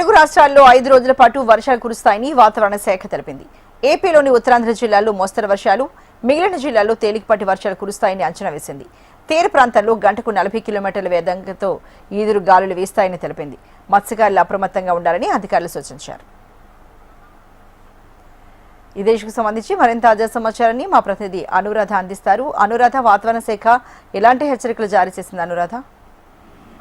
తెలుగు రాష్ట్రాల్లో 5 రోజుల పాటు వర్షాలు కురుస్తాయని వాతావరణ శాఖ తెలిపింది. ఏపీలోని ఉత్తరాంధ్ర జిల్లాల్లో మోస్తరు వర్షాలు, మిగిలిన జిల్లాల్లో తేలికపాటి వర్షాలు కురుస్తాయని అంచనా వేసింది. తీర ప్రాంతాల్లో గంటకు 40 కిలోమీటర్ల వేగంతో ఈదురు గాలులు వీస్తాయని తెలిపింది. మత్స్యకారులు అప్రమత్తంగా ఉండాలని అధికారులు సూచించారు. ఇదే ఇష్యూకు సంబంధించి మరింత తాజా సమాచారాన్ని మా ప్రతినిధి అనురాధ అందిస్తారు. అనురాధ, వాతావరణ శాఖ ఎలాంటి హెచ్చరికలు జారీ చేసింది? అనురాధ,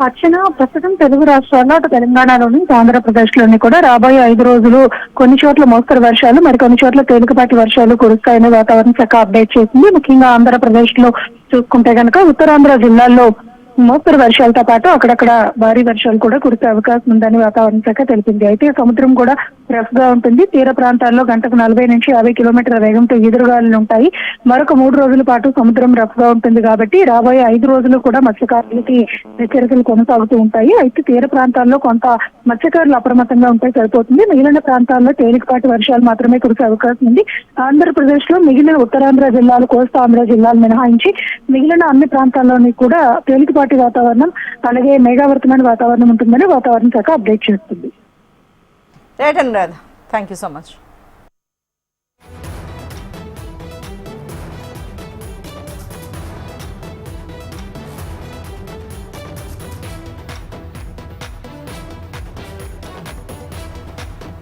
అర్చన, ప్రస్తుతం తెలుగు రాష్ట్రాల్లో అటు తెలంగాణలోని ఆంధ్రప్రదేశ్ లోని కూడా రాబోయే 5 రోజులు కొన్ని చోట్ల మోస్తరు వర్షాలు, మరి కొన్ని చోట్ల తేలికపాటి వర్షాలు కురుస్తాయని వాతావరణ శాఖ అప్డేట్ చేసింది. ముఖ్యంగా ఆంధ్రప్రదేశ్ లో చూసుకుంటే కనుక ఉత్తరాంధ్ర జిల్లాల్లో మోస్తరు వర్షాలతో పాటు అక్కడక్కడ భారీ వర్షాలు కూడా కురిసే అవకాశం ఉందని వాతావరణ శాఖ తెలిపింది. అయితే సముద్రం కూడా రఫ్ గా ఉంటుంది. తీర ప్రాంతాల్లో గంటకు 40 నుంచి 50 కిలోమీటర్ల వేగంతో ఎదురుగాలులు ఉంటాయి. మరొక 3 రోజుల పాటు సముద్రం రఫ్ గా ఉంటుంది కాబట్టి రాబోయే 5 రోజులు కూడా మత్స్యకారులకి హెచ్చరికలు కొనసాగుతూ ఉంటాయి. అయితే తీర ప్రాంతాల్లో కొంత మత్స్యకారులు అప్రమత్తంగా ఉంటే సరిపోతుంది. మిగిలిన ప్రాంతాల్లో తేలికపాటి వర్షాలు మాత్రమే కురిసే అవకాశం ఉంది. ఆంధ్రప్రదేశ్ లో మిగిలిన ఉత్తరాంధ్ర జిల్లాలు, కోస్తాంధ్ర జిల్లాలు మినహాయించి మిగిలిన అన్ని ప్రాంతాల్లోని కూడా తేలికపాటి వాతావరణం, అలాగే మేఘావృతమైన వాతావరణం ఉంటుందని వాతావరణ శాఖ అప్డేట్ చేస్తుంది. Right Anuradha, thank you so much.